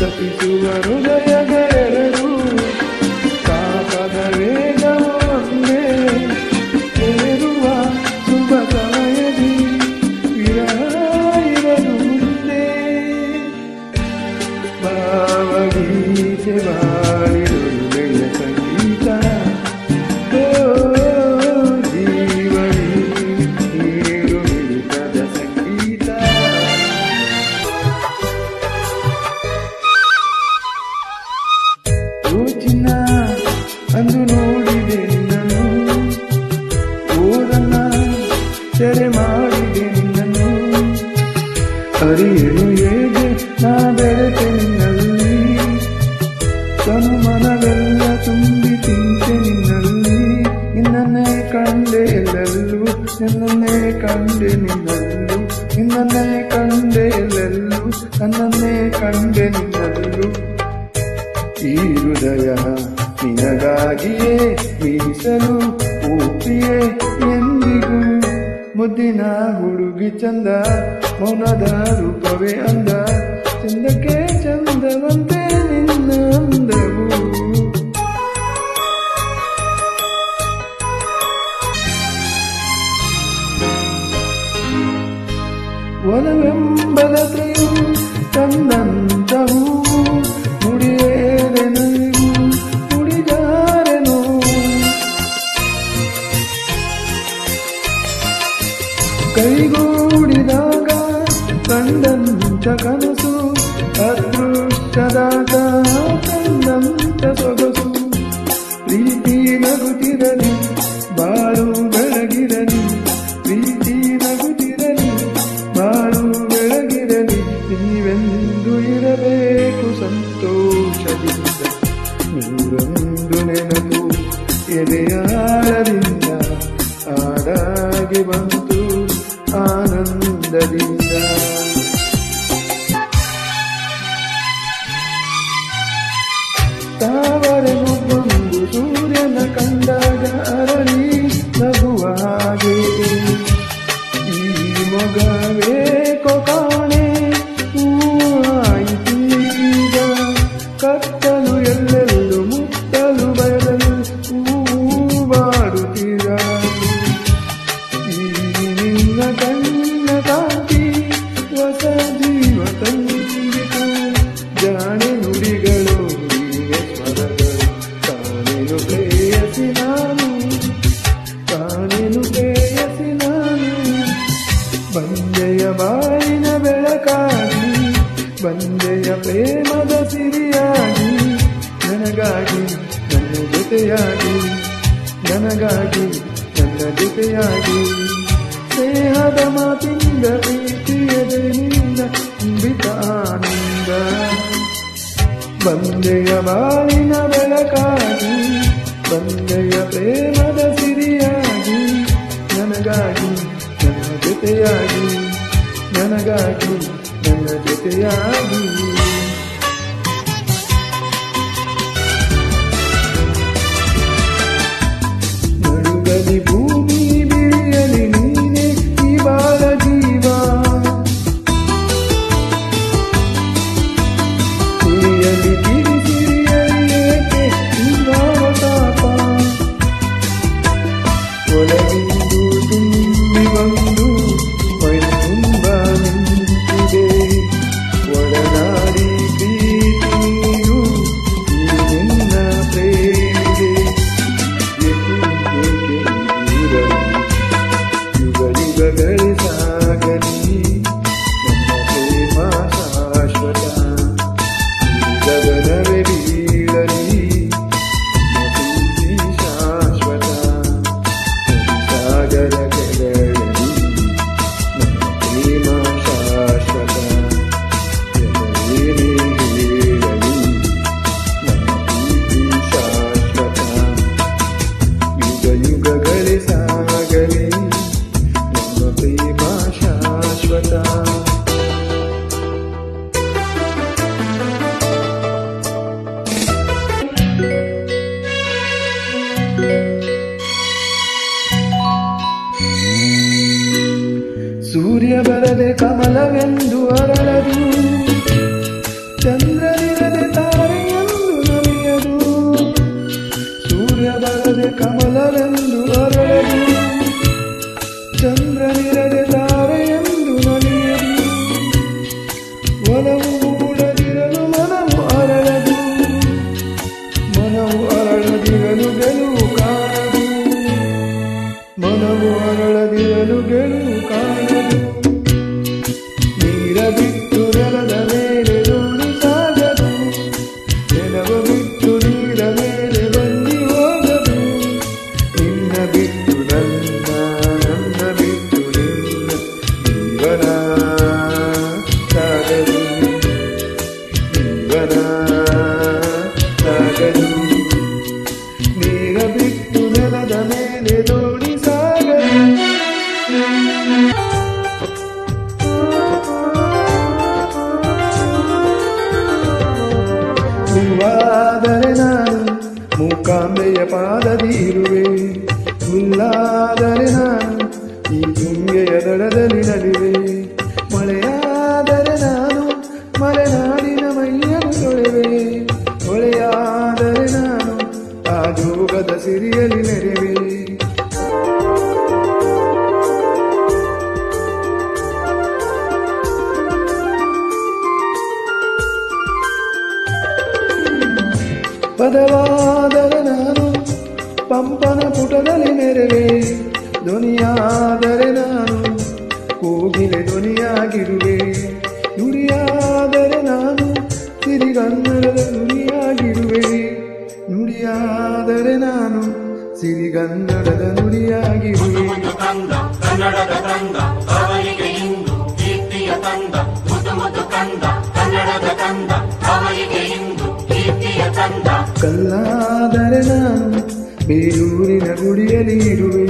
ತಪಿಸುವ ಹೃದಯಗಳೆರಡು ಪಾಪದ ವೇಗವೊಂದೇ ಸೇರುವ ಶುಭ ಸಮಯದಿ ಇರಲು ಮುಂದೆ ಭಾವಗೀತೆ ಬಾಳಿರುವೆಯ ಸಂಗೀತ ಜೀವನಿ ನೀರು ಮಿಡಿತದ ಸಂಗೀತ. ಚಿನ್ನ ಅಂದು ನೋಡಿದೆ ನಿನ್ನನ್ನು, ಊರನ್ನ ಸೆರೆ ಮಾಡಿದೆ ನಿನ್ನನ್ನು, ಅರಿಯಲು ಹೇಗೆ ನಾ ಬೆರೆತೆ ನಿನ್ನಲ್ಲಿ, ತನು ಮನವೆಲ್ಲ ತುಂಬಿ ತಿಂತೆ ನಿನ್ನಲ್ಲಿ, ನಿನ್ನನ್ನೇ ಕಂಡೆ ಎಲ್ಲೆಲ್ಲೂ, ನಿನ್ನನ್ನೇ ಕಂಡೆ ನಿನ್ನಲ್ಲೂ, ನಿನ್ನನ್ನೇ ಕಂಡೆ ಎಲ್ಲೆಲ್ಲೂ, ನನ್ನನ್ನೇ ಕಂಡೆ ನಿನ್ನಲ್ಲೂ. ಈ ಹೃದಯ ನಿನಗಾಗಿಯೇ ಮೀಸಲು ಊಪಿಯೇ ಎಂದಿಗೂ, ಮುದ್ದಿನ ಹುಡುಗಿ ಚಂದ, ಮೌನದ ರೂಪವೇ ಅಂದ, ಚಂದಕ್ಕೆ ಚಂದವಂತೆ ನಿನ್ನ ಅಂದವು. ಒಲವೆಂಬಲತೆಯು ತಂದಂತವು, ಮುಡಿಯೇರೆನು ಮುಡಿದಾರೆನು, ಕೈಗೂಡಿದಾಗ ಕಂಡಂತ ಕನಸು, ಅದೃಷ್ಟದಾಗ ಕಂಡಂತ ಸೊಗಸು. ಪ್ರೀತಿ ನಗುತ್ತಿರಲಿ ಬಾಳು ಬೆಳಗಿರಲಿ, ಪ್ರೀತಿ ನಗುತ್ತಿರಲಿ ಬಾಳು ಬೆಳಗಿರಲಿ, ನೀವೆಂದು ಇರಬೇಕು ಸಂತೋಷದಿಂದ, ನೂರೊಂದು ನೆನಪು ಎದೆಯಾಳದಿಂದ ಹಾಡಾಗಿ ಬಂತು ಆನಂದದಿಂದ. ತಾವರೆ ಮುಗ್ಗೊಂದು ಸೂರ್ಯನ ಕಂಡಾಗ ಅರಳಿ ನಗುವ ಹಾಗೆ, ಈ ಮೊಗವೇಕೋ ಕಾಣೆ ಹೂವಾಯಿತೀಗ, ಕತ್ತಲು ಎಲ್ಲೆಲ್ಲೂ ಮುತ್ತಲು ಬಯಲಲು ಹೂವಾಡುತ್ತೀರ. ಈ ನಿನ್ನ ಕಣ್ಣ ಕಾಂತಿ ಹೊಸ ಜೀವ ತಂದಿತು, ಜಾಣೆ ನುಡಿಗಳು ಹೀಗೆ ಸ್ವರಗಳು, ಕಾಣೆನು ಪ್ರೇಯಸಿ ನಾನು, ಕಾಣೆನು ಪ್ರೇಯಸಿ ನಾನು. ಬಂದೆಯ ಬಾಳಿನ ಬೆಳಕಾಗಿ, ಬಂದೆಯ ಪ್ರೇಮದ ಸಿರಿಯಾಗಿ, ನನಗಾಗಿ ನನ್ನ ಜೊತೆಯಾಗಿ, ನನಗಾಗಿ ನನ್ನ ಜೊತೆಯಾಗಿ. ಸ್ನೇಹದ ಮಾತಿಂದ ಪ್ರೀತಿಯದೆ ನಿಂದ ತುಂಬಿತ ಆನಂದ, ಬಂದೆಯ ಬಾಳಿನ ಬೆಳಕಾಗಿ, ಬಂದೆಯ ಪ್ರೇಮದ ಸಿರಿಯಾಗಿ, ನನಗಾಗಿ ನನ್ನ ಜೊತೆಯಾಗಿ, ನನಗಾಗಿ ನನ್ನ ಜೊತೆಯಾಗಿ. ನಡುಗಲಿ ಭೂಮಿ ಬಿಳಿಯಲಿ ನೀನೆ ಈ ಬಾಳ ಜೀವ, ಕುಳಿಯಲಿ ಕಿರಿಸಿರಿಯಲಿ ಏಕೆ ನೀವಾವ ತಾಪ, ಒಳಗಿಂದು ತುಂಬಿ ಬಂದು ಮೈ ತುಂಬ ನಿಂತಿದೆ, ಒಡನಾಡಿ ಪ್ರೀತಿ ನೀರು ಈ ನಿನ್ನ ಪ್ರೇಮಿಗೆ. ಯುಗ ಯುಗಗಳೇ ಸಾಗಲಿ ನನ್ನ ಪ್ರೇಮ ಶಾಶ್ವತ, ಗಗನವೇ ಬೀಳಲಿ ಪ್ರೀತಿ ಶಾಶ್ವತ, ಸಾಗರ ಕೆಳಗಲಿ ನನ್ನ ಪ್ರೇಮ ಶಾಶ್ವತ, ಹೇಳಲಿ ನನ್ನ ಪ್ರೀತಿ ಶಾಶ್ವತ. ಯುಗ ಯುಗಗಳೇ ಸಾಗಲಿ ನಮ್ಮ ಪ್ರೇಮ ಶಾಶ್ವತ. ಸೂರ್ಯ ಬರದೆ ಕಮಲವೆಂದು ಅರಳದು, ಚಂದ್ರನಿರ ಗಗನ ಸಾಗಲಿ, ನೀರ ಬಿಟ್ಟು ನೆಲದ ಮೇಲೆ ದೋಣಿ ಸಾಗಲಿ. ಹೂವಾದರೆ ನಾನು ಮೂಕಾಂಬೆಯ ಪಾದದಿ ಇರುವೆ, ಹುಲ್ಲಾದರೆ ನಾನು ಈ ತುಂಗೆಯ ದಡದಲ್ಲಿ ನಲಿವೆ. ಮಳೆಯಾದರೆ ನಾನು ಮಲೆನಾಡಿನ ಮೈಯನ್ನು ತೊಳೆವೆ, ಹೊಳೆಯಾದರೆ ನಾನು ಆ ಜೋಗದ ಸಿರಿಯಲ್ಲಿ ನೆರೆವೆ. ಪದವಾದರೆ ನಾನು ಪಂಪನ ಪುಟದಲ್ಲಿ ಮೆರೆವೆ, ಧ್ವನಿಯಾದರೆ ನಾನು ಕೋಗಿಲೆ ಧ್ವನಿಯಾಗಿರುವೆ. ನುಡಿಯಾದರೆ ನಾನು ಸಿರಿಗನ್ನಡದ ನುಡಿಯಾಗಿರುವೆ, ನುಡಿಯಾದರೆ ನಾನು ಸಿರಿಗನ್ನಡದ ನುಡಿಯಾಗಿರುವೆ. ಕನ್ನಡದ ಕಂದ ಅವರಿಗೆ ಇಂದು ಕೀರ್ತಿಯ ತಂದ, ಮುದು ಮುದು ಕಂದ ಕನ್ನಡದ ಕಂದ ಅವರಿಗೆ ಇಂದು ಕೀರ್ತಿಯ ತಂದ. ಕಲ್ಲಾದರೆ ನಾನು ಬೇಲೂರಿನ ಗುಡಿಯಲ್ಲಿ ಇರುವೆ,